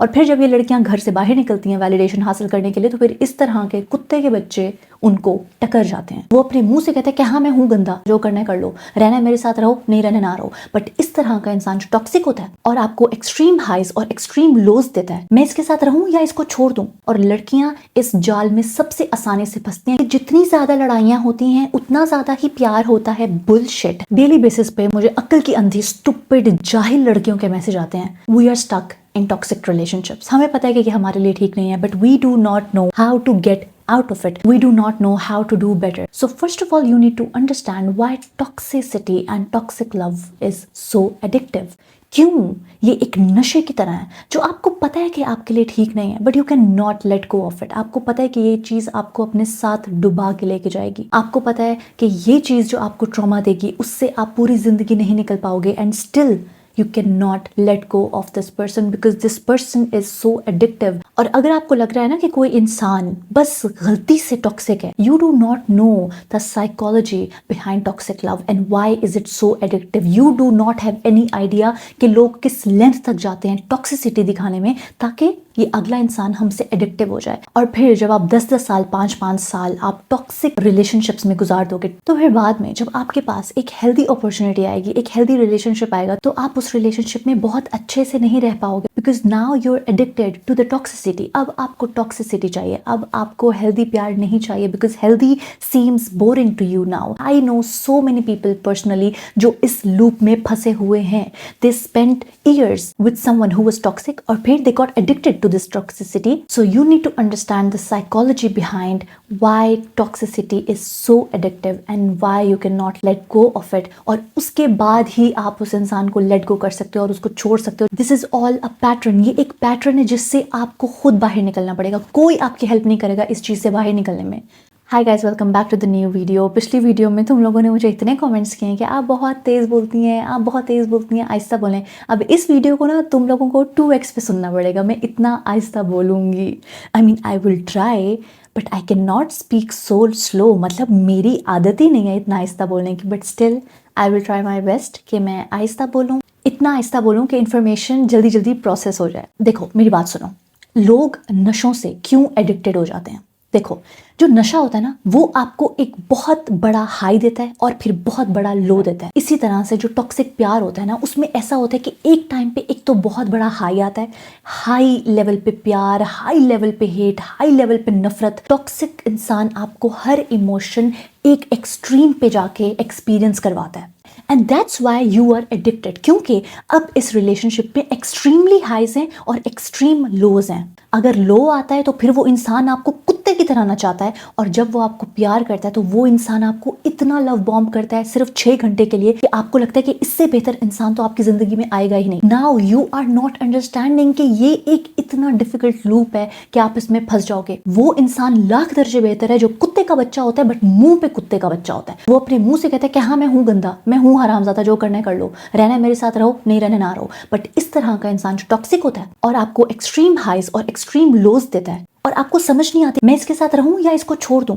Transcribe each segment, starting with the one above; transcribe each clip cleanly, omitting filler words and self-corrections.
और फिर जब ये लड़कियां घर से बाहर निकलती हैं वैलिडेशन हासिल करने के लिए, तो फिर इस तरह के कुत्ते के बच्चे उनको टकर जाते हैं। वो अपने मुंह से कहते हैं कि हाँ मैं हूँ गंदा, जो करना है कर लो, रहना है मेरे साथ रहो, नहीं रहना ना रहो। बट इस तरह का इंसान जो टॉक्सिक होता है और आपको एक्सट्रीम हाइज और एक्सट्रीम लोज देता है, मैं इसके साथ रहूं या इसको छोड़ दूं। और लड़कियां इस जाल में सबसे आसानी से फंसती हैं कि जितनी ज्यादा लड़ाइयां होती हैं उतना ज्यादा ही प्यार होता है। बुलशिट। डेली बेसिस पे मुझे अक्ल की अंधी स्टूपिड जाहिल लड़कियों के मैसेज आते हैं, we are stuck in toxic relationships. हमें पता है कि ये हमारे लिए ठीक नहीं है, but we do not know how to get out of it. We do not know how to do better. So first of all, you need to understand why toxicity and toxic love is so addictive. क्यों ये एक नशे की तरह है जो आपको पता है कि आपके लिए ठीक नहीं है, but you can not let go of it. आपको पता है कि ये चीज आपको अपने साथ डुबा के लेके जाएगी। आपको पता है कि ये चीज जो आपको ट्रॉमा देगी उससे आप पूरी जिंदगी नहीं निकल पाओगे, and still you cannot let go of this person because this person is so addictive. और अगर आपको लग रहा है ना कि कोई इंसान बस गलती से टॉक्सिक है, you do not know the psychology behind toxic love and why is it so addictive. You do not have any idea कि लोग किस लेंथ तक जाते हैं टॉक्सिसिटी दिखाने में ताकि ये अगला इंसान हमसे एडिक्टिव हो जाए। और फिर जब आप 10-10 साल 5-5 साल आप टॉक्सिक रिलेशनशिप्स में गुजार दोगे, तो फिर बाद में जब आपके पास एक हेल्दी अपॉर्चुनिटी आएगी, एक हेल्दी रिलेशनशिप आएगा, तो आप उस रिलेशनशिप में बहुत अच्छे से नहीं रह पाओगे because now you are addicted to the toxicity. अब आपको टॉक्सिसिटी चाहिए, अब आपको हेल्दी प्यार नहीं चाहिए because healthy seems boring to you now. I know so many people personally जो इस लूप में फंसे हुए हैं। They spent years with someone who was toxic और फिर they got addicted to this toxicity. So you need to understand the psychology behind why toxicity is so addictive and why you cannot let go of it. और उसके बाद ही आप उस इंसान को let go कर सकते हो और उसको छोड़ सकते हो। This is all a pattern. ये एक पैटर्न है जिससे आपको खुद बाहर निकलना पड़ेगा। कोई आपकी हेल्प नहीं करेगा इस चीज से बाहर निकलने में। Hi guys, welcome back to the new video. पिछली वीडियो में तुम लोगों ने मुझे इतने कमेंट्स किए हैं कि आप बहुत तेज़ बोलती हैं, आप बहुत तेज़ बोलती हैं, आहिस्ता बोलें। अब इस वीडियो को ना तुम लोगों को 2x पे सुनना पड़ेगा। मैं इतना आहिस्ता बोलूँगी। I will try but I can not speak so slow. मतलब मेरी आदत ही नहीं है इतना आहिस्ता बोलने की, but still I will try my best कि मैं आहिस्ता बोलूँ, इतना आहिस्ता बोलूँ कि इन्फॉर्मेशन जल्दी जल्दी प्रोसेस हो जाए। देखो मेरी बात सुनो, लोग नशों से क्यों एडिक्टेड हो जाते हैं? देखो, जो नशा होता है ना वो आपको एक बहुत बड़ा हाई देता है और फिर बहुत बड़ा लो देता है। इसी तरह से जो टॉक्सिक प्यार होता है ना उसमें ऐसा होता है कि एक टाइम पे एक तो बहुत बड़ा हाई आता है, हाई लेवल पे प्यार, हाई लेवल पे हेट, हाई लेवल पे नफरत। टॉक्सिक इंसान आपको हर इमोशन एक एक्सट्रीम पे जाके एक्सपीरियंस करवाता है and that's why you are addicted. क्योंकि अब इस रिलेशनशिप में एक्सट्रीमली हाईज हैं और एक्सट्रीम लोज हैं। अगर लो आता है तो फिर वो इंसान आपको कुत्ते की तरह नचाता है, और जब वो आपको प्यार करता है तो वो इंसान आपको इतना लव बॉम्ब करता है सिर्फ 6 घंटे के लिए कि आपको लगता है कि इससे बेहतर इंसान तो आपकी जिंदगी में आएगा ही नहीं। Now you are not understanding कि ये एक इतना डिफिकल्ट लूप है कि आप इसमें फंस जाओगे। वो इंसान लाख दर्जे बेहतर है जो कुत्ते का बच्चा होता है बट मुंह पे कुत्ते का बच्चा होता है। वो अपने मुंह से कहता है कि हाँ मैं हूँ गंदा, मैं हूँ हरामजादा, जो करना है कर लो, रहना है मेरे साथ रहो, नहीं रहना ना रहो। बट इस तरह का इंसान जो टॉक्सिक होता है और आपको एक्सट्रीम हाइज और एक्सट्रीम लोज देता है और आपको समझ नहीं आती मैं इसके साथ रहूं या इसको छोड़ दूं।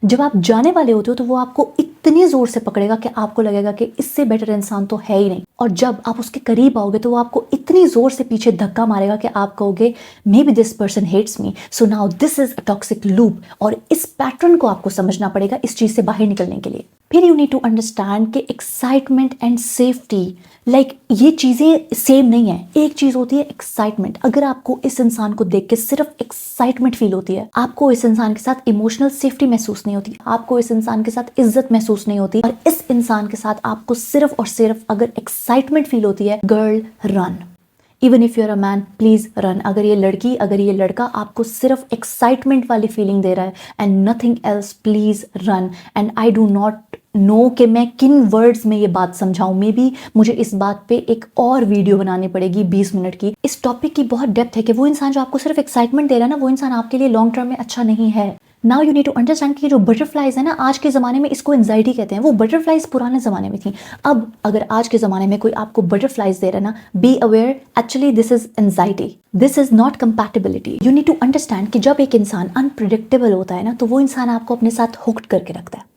जब आप जाने वाले होते हो तो वो आपको इतनी जोर से पकड़ेगा कि आपको लगेगा कि इससे बेटर इंसान तो है ही नहीं, और जब आप उसके करीब आओगे तो वो आपको इतनी जोर से पीछे धक्का मारेगा कि आप कहोगे maybe this person hates me, so now this is a toxic loop. और इस पैटर्न को आपको समझना पड़ेगा इस चीज से बाहर निकलने के लिए। फिर यू नीड टू अंडरस्टैंड कि एक्साइटमेंट एंड सेफ्टी ये चीजें सेम नहीं है। एक चीज होती है एक्साइटमेंट। अगर आपको इस इंसान को देख के सिर्फ एक्साइटमेंट फील होती है, आपको इस इंसान के साथ इमोशनल सेफ्टी महसूस नहीं होती, आपको इस इंसान के साथ इज्जत महसूस नहीं होती, और इस इंसान के साथ आपको सिर्फ और सिर्फ अगर एक्साइटमेंट फील होती है, girl run. Even if you're a man, please run. अगर ये लड़की, अगर ये लड़का आपको सिर्फ एक्साइटमेंट वाली फीलिंग दे रहा है and nothing else, please run. And I do not no कि मैं किन वर्ड्स में ये बात समझाऊं। मे बी मुझे इस बात पे एक और वीडियो बनानी पड़ेगी 20 मिनट की। इस टॉपिक की बहुत डेप्थ है कि वो इंसान जो आपको सिर्फ एक्साइटमेंट दे रहा है ना, वो इंसान आपके लिए लॉन्ग टर्म में अच्छा नहीं है। Now you need to understand कि जो बटरफ्लाइज है ना, आज के ज़माने में इसको एंजाइटी कहते हैं। वो बटरफ्लाइज पुराने ज़माने में थी। अब अगर आज के ज़माने में कोई आपको बटरफ्लाइज दे रहा है ना, be aware, actually this is anxiety, this is not compatibility. You need to understand कि जब एक इंसान अनप्रिडिक्टेबल होता है ना, तो वो इंसान आपको अपने साथ हुक्ड करके रखता है।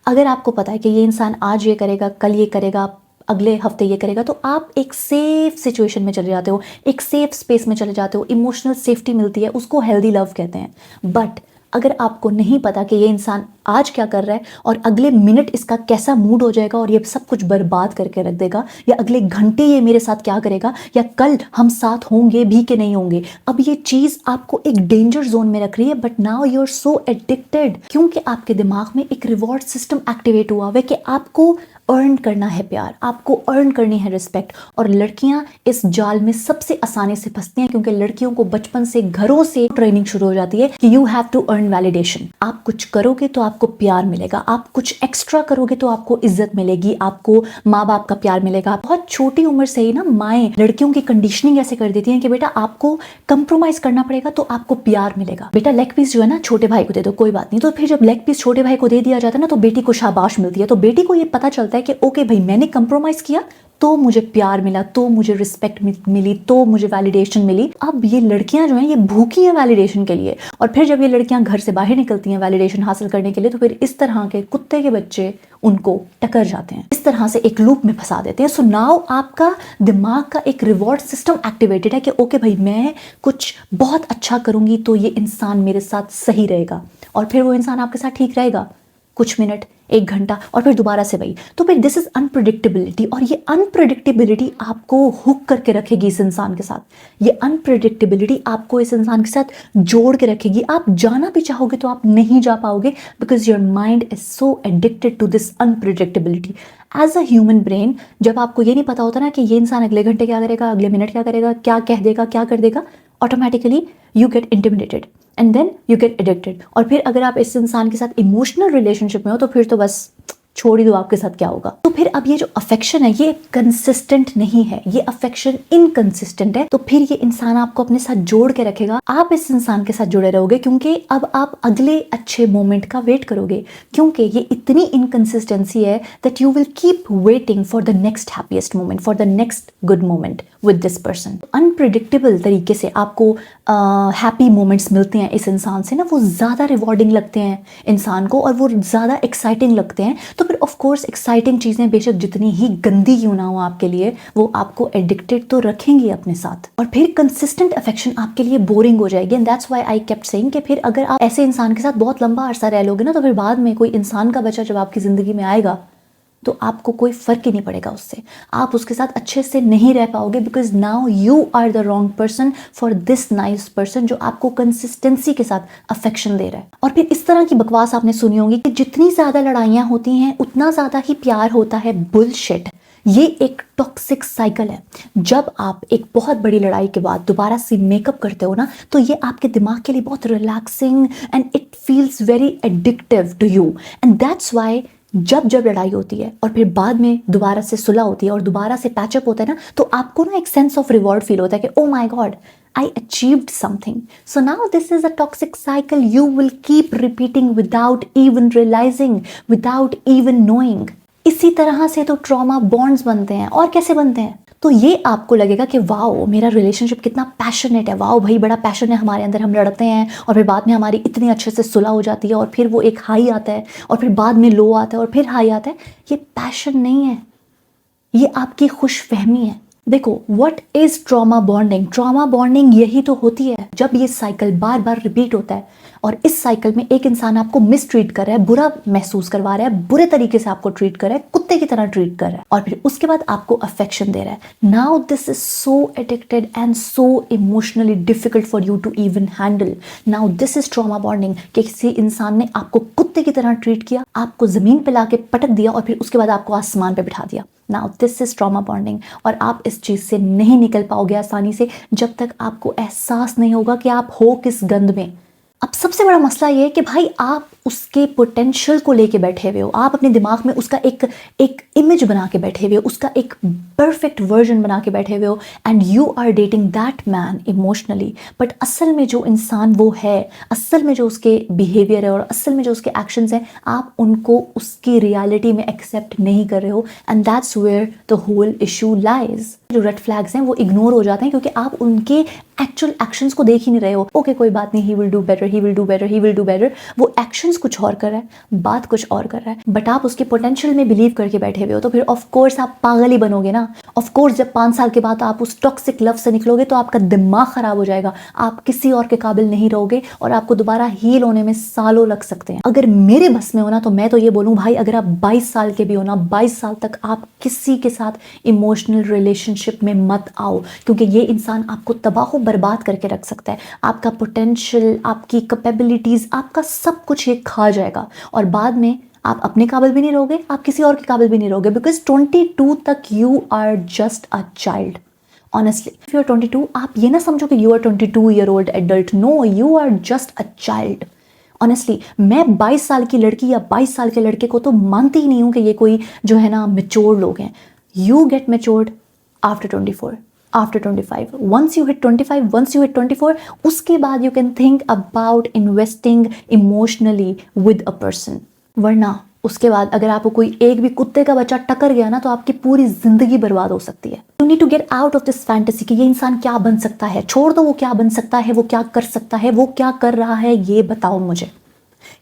अगर आपको पता है कि ये इंसान आज ये करेगा, कल ये करेगा, अगले हफ्ते ये करेगा, तो आप एक सेफ सिचुएशन में चले जाते हो, एक सेफ स्पेस में चले जाते हो, इमोशनल सेफ्टी मिलती है, उसको हेल्दी लव कहते हैं। बट अगर आपको नहीं पता कि ये इंसान आज क्या कर रहा है और अगले मिनट इसका कैसा मूड हो जाएगा और ये सब कुछ बर्बाद करके रख देगा, या अगले घंटे ये मेरे साथ क्या करेगा, या कल हम साथ होंगे भी कि नहीं होंगे, अब ये चीज़ आपको एक डेंजर जोन में रख रही है। But now you are so addicted, क्योंकि आपके दिमाग में एक रिवॉर्ड सिस्टम एक्टिवेट हुआ है कि आपको अर्न करना है प्यार, आपको अर्न करनी है रिस्पेक्ट। और लड़कियां इस जाल में सबसे आसानी से फंसती हैं, क्योंकि लड़कियों को बचपन से घरों से ट्रेनिंग शुरू हो जाती है कि you have to earn validation. आप कुछ करोगे तो आपको प्यार मिलेगा, आप कुछ एक्स्ट्रा करोगे तो आपको इज्जत मिलेगी, आपको माँ बाप का प्यार मिलेगा। बहुत छोटी उम्र से ही ना माएँ लड़कियों की कंडीशनिंग ऐसे कर देती हैं कि बेटा आपको कंप्रोमाइज करना पड़ेगा तो आपको प्यार मिलेगा। बेटा लेग पीस जो है ना छोटे भाई को दे दो, कोई बात नहीं। तो फिर जब लेग पीस छोटे भाई को दे दिया जाता है ना, तो बेटी को शाबाश मिलती है। तो बेटी को ये पता चलता है कि ओके भाई, मैंने कंप्रोमाइज किया तो मुझे प्यार मिला, तो मुझे रिस्पेक्ट मिली, तो मुझे वैलिडेशन मिली। अब ये लड़कियां जो हैं ये भूखी हैं वैलिडेशन के लिए, और फिर जब ये लड़कियां घर से बाहर निकलती हैं वैलिडेशन हासिल करने के लिए, तो फिर इस तरह के कुत्ते के बच्चे उनको टकर जाते हैं, इस तरह से एक लूप में फंसा देते हैं। सो नाउ आपका दिमाग का एक रिवॉर्ड सिस्टम एक्टिवेटेड है कि ओके भाई, मैं कुछ बहुत अच्छा करूंगी तो ये इंसान मेरे साथ सही रहेगा, और फिर वो इंसान आपके साथ ठीक रहेगा कुछ मिनट, एक घंटा, और फिर दोबारा से वही। तो फिर दिस इज अनप्रिडिक्टेबिलिटी, और ये अनप्रिडिक्टेबिलिटी आपको हुक करके रखेगी इस इंसान के साथ। ये अनप्रिडिक्टेबिलिटी आपको इस इंसान के साथ जोड़ के रखेगी। आप जाना भी चाहोगे तो आप नहीं जा पाओगे, because your mind is so addicted to this unpredictability. As a human brain, जब आपको ये नहीं पता होता ना कि ये इंसान अगले घंटे क्या करेगा, अगले मिनट क्या करेगा, क्या कह देगा, क्या कर देगा, automatically you get intimidated and then you get addicted. और फिर अगर आप इस इंसान के साथ इमोशनल रिलेशनशिप में हो तो फिर तो बस छोड़ ही दो, आपके साथ क्या होगा। तो फिर अब ये जो अफेक्शन है ये कंसिस्टेंट नहीं है, ये अफेक्शन इनकंसिस्टेंट है। तो फिर ये इंसान आपको अपने साथ जोड़ के रखेगा, आप इस इंसान के साथ जुड़े रहोगे, क्योंकि अब आप अगले अच्छे मोमेंट का वेट करोगे, क्योंकि ये इतनी इनकंसिस्टेंसी है that you will keep waiting for the next happiest moment, for the next good moment with this person. Unpredictable तरीके से आपको हैप्पी मोमेंट्स मिलते हैं इस इंसान से ना, वो ज़्यादा रिवॉर्डिंग लगते हैं इंसान को, और वो ज़्यादा एक्साइटिंग लगते हैं। तो फिर ऑफ कोर्स एक्साइटिंग चीज़ें बेशक जितनी ही गंदी क्यों ना हो आपके लिए, वो आपको एडिक्टेड तो रखेंगी अपने साथ। और फिर कंसिस्टेंट अफेक्शन आपके लिए बोरिंग हो जाएगी, and that's why I kept saying कि फिर अगर आप ऐसे इंसान के साथ बहुत लंबा अरसा रह लोगे ना, तो फिर बाद में कोई इंसान का बच्चा जब आपकी ज़िंदगी में आएगा तो आपको कोई फर्क ही नहीं पड़ेगा उससे, आप उसके साथ अच्छे से नहीं रह पाओगे, because now you are the wrong person for this nice person जो आपको कंसिस्टेंसी के साथ अफेक्शन दे रहा है। और फिर इस तरह की बकवास आपने सुनी होगी कि जितनी ज़्यादा लड़ाइयाँ होती हैं उतना ज़्यादा ही प्यार होता है। बुलशिट। ये एक टॉक्सिक साइकिल है। जब आप एक बहुत बड़ी लड़ाई के बाद दोबारा से मेकअप करते हो ना, तो ये आपके दिमाग के लिए बहुत relaxing and it feels very addictive to you, and that's why जब जब लड़ाई होती है और फिर बाद में दोबारा से सुलह होती है और दोबारा से पैचअप होता है ना, तो आपको ना एक सेंस ऑफ रिवॉर्ड फील होता है कि oh my God, I achieved something. So now this is a toxic cycle you will keep repeating without even realizing, without even knowing. इसी तरह से तो ट्रॉमा बॉन्ड्स बनते हैं। और कैसे बनते हैं? तो ये आपको लगेगा कि वाओ मेरा रिलेशनशिप कितना पैशनेट है, वाओ भाई बड़ा पैशन है हमारे अंदर, हम लड़ते हैं और फिर बाद में हमारी इतनी अच्छे से सुलह हो जाती है, और फिर वो एक हाई आता है और फिर बाद में लो आता है और फिर हाई आता है। ये पैशन नहीं है, ये आपकी खुशफहमी है। देखो what is trauma bonding? Trauma bonding यही तो होती है जब ये साइकिल बार बार रिपीट होता है और इस साइकिल में एक इंसान आपको मिसट्रीट कर रहा है, बुरा महसूस करवा रहा है, बुरे तरीके से आपको ट्रीट कर रहा है, कुत्ते की तरह ट्रीट कर रहा है, और फिर उसके बाद आपको अफेक्शन दे रहा है। Now this is so addicted and so emotionally difficult for you to even handle. Now this is trauma bonding कि किसी इंसान ने आपको कुत्ते की तरह ट्रीट किया, आपको जमीन पे लाके पटक दिया और फिर उसके बाद आपको आसमान पे बिठा दिया। Now this is trauma bonding, और आप इस चीज से नहीं निकल पाओगे आसानी से जब तक आपको एहसास नहीं होगा कि आप हो किस गंद में। अब सबसे बड़ा मसला ये है कि भाई आप उसके पोटेंशियल को लेके बैठे हुए हो, आप अपने दिमाग में उसका एक इमेज बना के बैठे हुए हो, उसका एक परफेक्ट वर्जन बना के बैठे हुए हो, and you are dating that man emotionally. But असल में जो इंसान वो है, असल में जो उसके बिहेवियर है और असल में जो उसके एक्शंस हैं, आप उनको उसकी रियलिटी में एक्सेप्ट नहीं कर रहे हो, and that's where the whole issue lies. जो रेड फ्लैग्स हैं वो इग्नोर हो जाते हैं क्योंकि आप उनके एक्चुअल एक्शंस को देख ही नहीं रहे हो। ओके कोई बात नहीं, he will do better, he will do better, he will do better. वो एक्शंस कुछ और कर रहा है, बात कुछ और कर रहा है, बट आप उसके पोटेंशियल में बिलीव करके बैठे हुए हो, तो फिर ऑफ कोर्स आप पागल ही बनोगे ना। ऑफ कोर्स जब 5 साल के बाद आप उस टॉक्सिक लव से निकलोगे तो आपका दिमाग खराब हो जाएगा, आप किसी और के काबिल नहीं रहोगे और आपको दोबारा हील होने में सालों लग सकते हैं। अगर मेरे बस में हो ना तो मैं तो ये बोलूँ भाई, अगर आप 22 साल के भी हो ना, 22 साल तक आप किसी के साथ इमोशनल रिलेशनशिप में मत आओ, क्योंकि ये इंसान आपको तबाह बर्बाद करके रख सकता है। आपका पोटेंशियल, आपकी कैपेबिलिटीज, आपका सब कुछ ये खा जाएगा और बाद में आप अपने काबिल भी नहीं रहोगे, आप किसी और के काबिल भी नहीं रहोगे। बिकॉज 22 तक you are just a child. Honestly if you are 22, आप ये ना समझो कि you are 22-year-old adult. No, you are just a child. Honestly मैं 22 साल की लड़की या 22 साल के लड़के को तो मानती ही नहीं हूँ कि ये कोई जो है ना मेच्योर लोग हैं। You get matured after 24, after 25। once you hit 25, once you hit 24, उसके बाद you can think about investing emotionally with a person। वरना उसके बाद अगर आपको कोई एक भी कुत्ते का बच्चा टकर गया ना तो आपकी पूरी जिंदगी बर्बाद हो सकती है। You need to get out of this fantasy कि ये इंसान क्या बन सकता है। छोड़ दो वो क्या बन सकता है, वो क्या कर सकता है, वो क्या कर रहा है, ये बताओ मुझे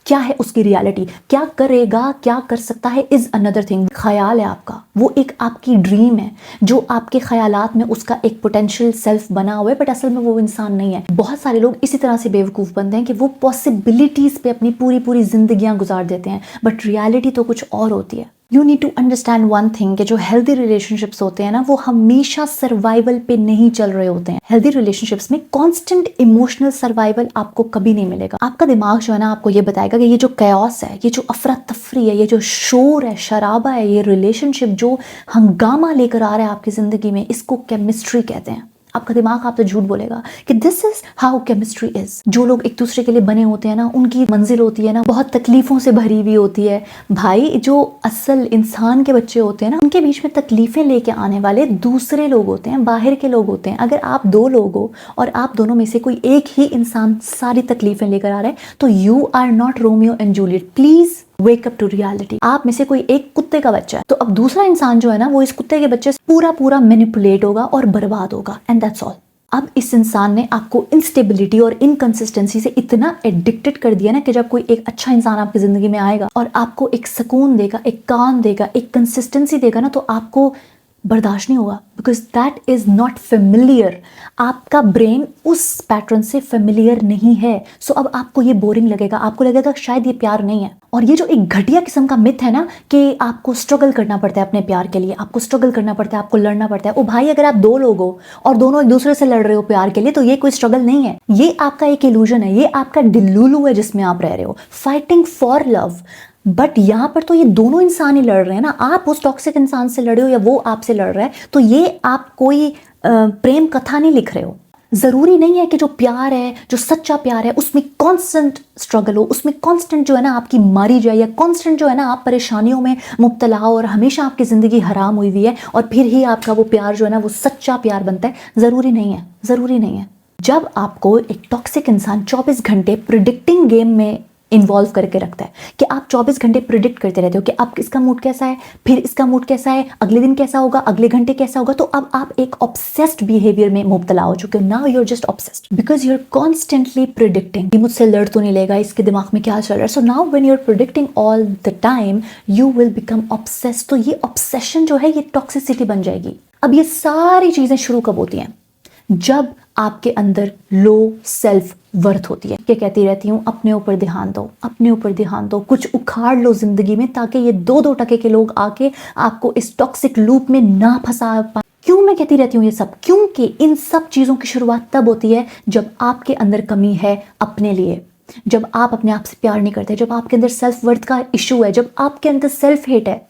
क्या है उसकी रियलिटी। क्या करेगा, क्या कर सकता है इज अनदर थिंग। ख्याल है आपका, वो एक आपकी ड्रीम है जो आपके ख्यालात में उसका एक पोटेंशियल सेल्फ बना हुआ है, बट असल में वो इंसान नहीं है। बहुत सारे लोग इसी तरह से बेवकूफ़ बनते हैं कि वो पॉसिबिलिटीज़ पे अपनी पूरी पूरी जिंदगियां गुजार देते हैं, बट रियलिटी तो कुछ और होती है। You need to understand one thing कि जो हेल्दी रिलेशनशिप्स होते हैं ना वो हमेशा सर्वाइवल पे नहीं चल रहे होते हैं। हेल्दी रिलेशनशिप्स में कांस्टेंट इमोशनल सर्वाइवल आपको कभी नहीं मिलेगा। आपका दिमाग जो है ना आपको ये बताएगा कि ये जो कैओस है, ये जो अफरा तफरी है, ये जो शोर है, शराबा है, ये रिलेशनशिप जो हंगामा लेकर आ रहा है आपकी जिंदगी में, इसको केमिस्ट्री कहते हैं। आपका दिमाग आपसे झूठ बोलेगा कि this is how chemistry is. जो लोग एक दूसरे के लिए बने होते हैं ना उनकी मंजिल होती है ना बहुत तकलीफों से भरी हुई होती है। भाई जो असल इंसान के बच्चे होते हैं ना उनके बीच में तकलीफें लेके आने वाले दूसरे लोग होते हैं, बाहर के लोग होते हैं। अगर आप 2 लोग हो और आप दोनों में से कोई एक ही इंसान सारी तकलीफें लेकर आ रहा है तो you are not Romeo and Juliet. Please wake up to reality. आप में से कोई एक कुत्ते का बच्चा है तो अब दूसरा इंसान जो है ना वो इस कुत्ते के बच्चे से पूरा पूरा मैनिपुलेट होगा और बर्बाद होगा, एंड दैट्स ऑल। अब इस इंसान ने आपको इंस्टेबिलिटी और इनकंसिस्टेंसी से इतना एडिक्टेड कर दिया ना कि जब कोई एक अच्छा इंसान आपकी जिंदगी में आएगा और आपको एक सुकून देगा, एक काम देगा, एक कंसिस्टेंसी देगा ना तो आपको बर्दाश्त नहीं होगा, because that is not familiar. आपका ब्रेन उस पैटर्न से फेमिलियर नहीं है। सो अब आपको ये बोरिंग लगेगा, आपको लगेगा शायद ये प्यार नहीं है। और ये जो एक घटिया किस्म का मिथ है ना कि आपको स्ट्रगल करना पड़ता है अपने प्यार के लिए, आपको स्ट्रगल करना पड़ता है, आपको लड़ना पड़ता है। ओ भाई, अगर आप 2 लोग हो और दोनों एक दूसरे से लड़ रहे हो प्यार के लिए तो ये कोई स्ट्रगल नहीं है, ये आपका एक इल्यूजन है, ये आपका डिल्लूलू है जिसमें आप रह रहे हो, फाइटिंग फॉर लव। बट यहाँ पर तो ये दोनों इंसान ही लड़ रहे हैं ना। आप उस टॉक्सिक इंसान से लड़े हो या वो आपसे लड़ रहा है, तो ये आप कोई प्रेम कथा नहीं लिख रहे हो। जरूरी नहीं है कि जो प्यार है, जो सच्चा प्यार है, उसमें कांस्टेंट स्ट्रगल हो, उसमें कांस्टेंट जो है ना आपकी मारी जाए, या कांस्टेंट जो है ना आप परेशानियों में मुब्तला हो और हमेशा आपकी जिंदगी हराम हुई हुई है और फिर ही आपका वो प्यार जो है ना वो सच्चा प्यार बनता है। जरूरी नहीं है, जरूरी नहीं है। जब आपको एक टॉक्सिक इंसान 24 घंटे प्रिडिक्टिंग गेम में इन्वॉल्व करके रखता है कि आप 24 घंटे प्रिडिक्ट करते रहते हो कि अब इसका मूड कैसा है, फिर इसका मूड कैसा है, अगले दिन कैसा होगा, अगले घंटे कैसा होगा, तो अब आप एक ऑब्सेस्ड बिहेवियर में मुब्तला हो चुके हो। Now you are just obsessed because you are constantly predicting कि मुझसे लड़ तो नहीं लेगा, इसके दिमाग में क्या चल रहा है। So now when you are predicting all the time you will become obsessed. तो ये ऑब्सेशन जो है ये टॉक्सिसिटी बन जाएगी। अब ये सारी चीजें शुरू कब होती हैं? जब आपके अंदर लो सेल्फ वर्थ होती है। क्या कहती रहती हूँ, अपने ऊपर ध्यान दो, अपने ऊपर ध्यान दो, कुछ उखाड़ लो जिंदगी में ताकि ये 2-2 टके के लोग आके आपको इस टॉक्सिक लूप में ना फंसा पाए। क्यों मैं कहती रहती हूँ ये सब? क्योंकि इन सब चीजों की शुरुआत तब होती है जब आपके अंदर कमी है अपने लिए, जब आप अपने आप से प्यार नहीं करते, जब आपके अंदर सेल्फ वर्थ का इशू है, जब आपके अंदर सेल्फ हेट है,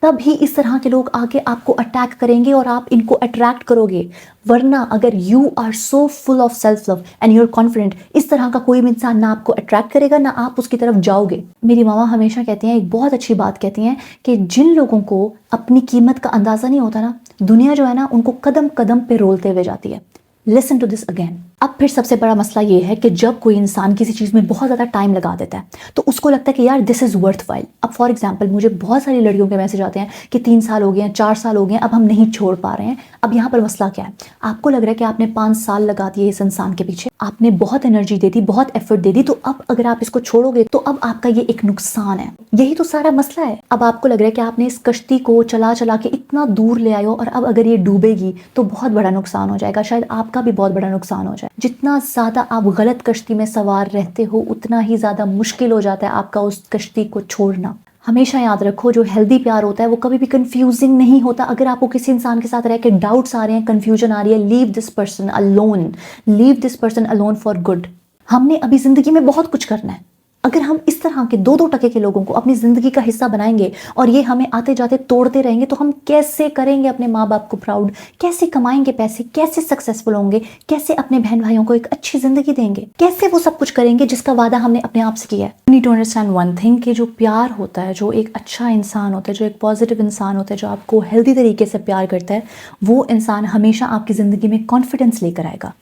तब ही इस तरह के लोग आके आपको अटैक करेंगे और आप इनको अट्रैक्ट करोगे। वरना अगर you are so full of self love and you are confident, इस तरह का कोई भी इंसान ना आपको अट्रैक्ट करेगा ना आप उसकी तरफ जाओगे। मेरी मामा हमेशा कहती हैं, एक बहुत अच्छी बात कहती हैं कि जिन लोगों को अपनी कीमत का अंदाजा नहीं होता ना, दुनिया जो है ना उनको कदम कदम पे रोलते हुए जाती है। Listen to this again. अब फिर सबसे बड़ा मसला ये है कि जब कोई इंसान किसी चीज़ में बहुत ज़्यादा टाइम लगा देता है तो उसको लगता है कि यार दिस इज़ वर्थ वाइल। अब फॉर एग्जांपल मुझे बहुत सारी लड़कियों के मैसेज आते हैं कि 3 साल हो गए हैं, 4 साल हो गए हैं, अब हम नहीं छोड़ पा रहे हैं। अब यहाँ पर मसला क्या है? आपको लग रहा है कि आपने 5 साल लगा दिए इस इंसान के पीछे, आपने बहुत एनर्जी दे दी, बहुत एफर्ट दे दी, तो अब अगर आप इसको छोड़ोगे तो अब आपका ये एक नुकसान है। यही तो सारा मसला है। अब आपको लग रहा है कि आपने इस कश्ती को चला चला के इतना दूर ले आए हो और अब अगर ये डूबेगी तो बहुत बड़ा नुकसान हो जाएगा, शायद आपका भी बहुत बड़ा नुकसान हो जाए। जितना ज़्यादा आप गलत कश्ती में सवार रहते हो उतना ही ज़्यादा मुश्किल हो जाता है आपका उस कश्ती को छोड़ना। हमेशा याद रखो, जो हेल्दी प्यार होता है वो कभी भी कंफ्यूजिंग नहीं होता। अगर आपको किसी इंसान के साथ रह के डाउट्स आ रहे हैं, कंफ्यूजन आ रही है, leave this person alone, leave this person alone for good. हमने अभी ज़िंदगी में बहुत कुछ करना है। अगर हम इस तरह के 2-2 टके के लोगों को अपनी ज़िंदगी का हिस्सा बनाएंगे और ये हमें आते जाते तोड़ते रहेंगे तो हम कैसे करेंगे अपने माँ बाप को प्राउड, कैसे कमाएंगे पैसे, कैसे सक्सेसफुल होंगे, कैसे अपने बहन भाइयों को एक अच्छी ज़िंदगी देंगे, कैसे वो सब कुछ करेंगे जिसका वादा हमने अपने आप से किया है। You need to understand one thing कि जो प्यार होता है, जो एक अच्छा इंसान होता है, जो एक पॉजिटिव इंसान होता है, जो आपको हेल्दी तरीके से प्यार करता है, वो इंसान हमेशा आपकी ज़िंदगी में कॉन्फिडेंस लेकर आएगा।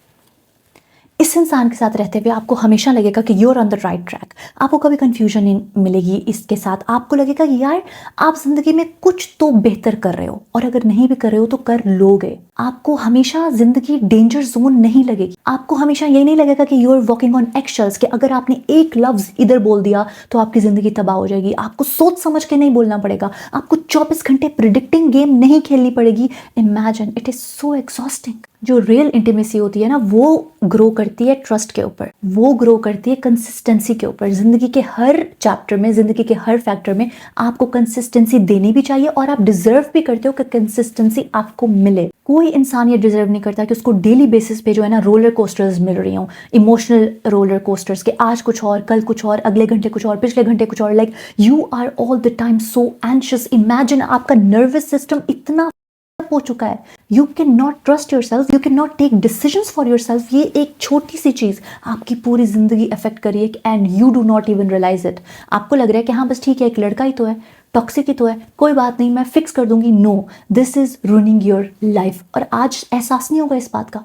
इस इंसान के साथ रहते हुए आपको हमेशा लगेगा कि you are on the right track. आपको कभी कंफ्यूजन नहीं मिलेगी इसके साथ। आपको लगेगा कि यार आप जिंदगी में कुछ तो बेहतर कर रहे हो, और अगर नहीं भी कर रहे हो तो कर लोगे। आपको हमेशा जिंदगी डेंजर जोन नहीं लगेगी। आपको हमेशा ये नहीं लगेगा कि you are walking on eggshells, कि अगर आपने एक लफ्ज इधर बोल दिया तो आपकी जिंदगी तबाह हो जाएगी। आपको सोच समझ के नहीं बोलना पड़ेगा। आपको 24 घंटे प्रिडिक्टिंग गेम नहीं खेलनी पड़ेगी। Imagine, it is so exhausting. जो रियल इंटीमेसी होती है ना, वो ग्रो करती है ट्रस्ट के ऊपर, वो ग्रो करती है कंसिस्टेंसी के ऊपर। जिंदगी के हर चैप्टर में, जिंदगी के हर फैक्टर में आपको कंसिस्टेंसी देनी भी चाहिए, और आप डिजर्व भी करते हो कि कंसिस्टेंसी आपको मिले। कोई इंसान ये डिजर्व नहीं करता कि उसको डेली बेसिस पे जो है ना रोलर कोस्टर्स मिल रही हों, इमोशनल रोलर कोस्टर्स, के आज कुछ और, कल कुछ और, अगले घंटे कुछ और, पिछले घंटे कुछ और। Like you are all the time so anxious. Imagine, आपका नर्वस सिस्टम इतना हो चुका है, you can not trust yourself, you can not take decisions for yourself. ये एक छोटी सी चीज आपकी पूरी जिंदगी अफेक्ट करिए, and you do not even realise it. आपको लग रहा है कि हाँ बस ठीक है, एक लड़का ही तो है, टॉक्सिक ही तो है, कोई बात नहीं, मैं फिक्स कर दूंगी। No, this is ruining your life. और आज एहसास नहीं होगा इस बात का।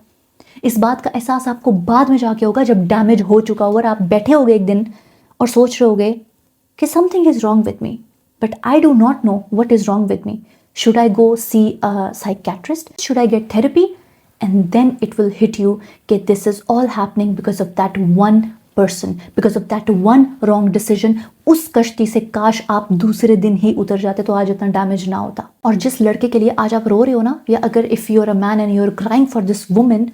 इस बात का एहसास आपको बाद में जाके होगा, जब डैमेज हो चुका होगा और आप बैठे होगे एक दिन और सोच रहे होगे कि something is wrong with me, but I do not know what is wrong with me. Should I go see a psychiatrist? Should I get therapy? And then it will hit you that this is all happening because of that one person, because of that one wrong decision. उस कश्ती से काश आप दूसरे दिन ही उतर जाते तो आज इतना डैमेज ना होता। और जिस लड़के के लिए आज आप रो रहे हो ना, या अगर if you're a man and you're crying for this woman,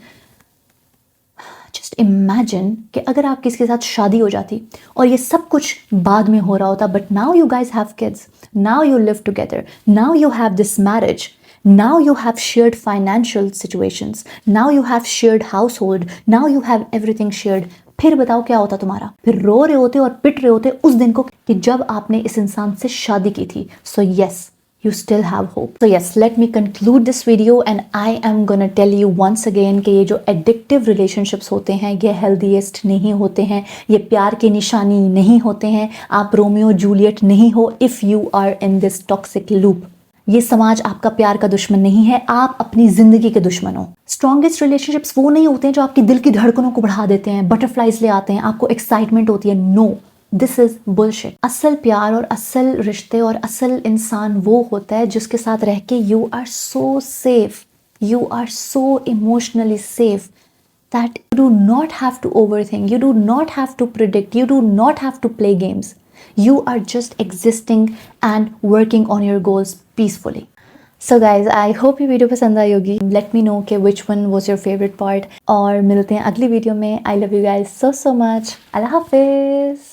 just imagine कि अगर आपकी इसके साथ शादी हो जाती और ये सब कुछ बाद में हो रहा होता, but now you guys have kids, now you live together, now you have this marriage, now you have shared financial situations, now you have shared household, now you have everything shared. फिर बताओ क्या होता तुम्हारा? फिर रो रहे होते और पिट रहे होते उस दिन को कि जब आपने इस इंसान से शादी की थी. So yes, you still have hope. So yes, let me conclude this video and I am gonna tell you once again कि ये जो addictive relationships होते हैं ये healthiest नहीं होते हैं, ये प्यार की निशानी नहीं होते हैं. आप रोमियो जूलियट नहीं हो if you are in this toxic loop. ये समाज आपका प्यार का दुश्मन नहीं है, आप अपनी जिंदगी के दुश्मन हो. स्ट्रॉन्गेस्ट रिलेशनशिप्स वो नहीं होते हैं जो आपकी दिल की धड़कनों को बढ़ा देते हैं, बटरफ्लाइज ले आते हैं, आपको एक्साइटमेंट होती है. No, this is bullshit. असल प्यार और असल रिश्ते और असल इंसान वो होता है जिसके साथ रह के you are so safe, you are so emotionally safe that you do not have to overthink, you do not have to predict, you do not have to play games. You are just existing and working on your goals peacefully. So guys, I hope ये video पसंद आई होगी. Let me know कि which one was your favorite part. और मिलते हैं अगली video में. I love you guys so much. अल्लाह हाफिज़.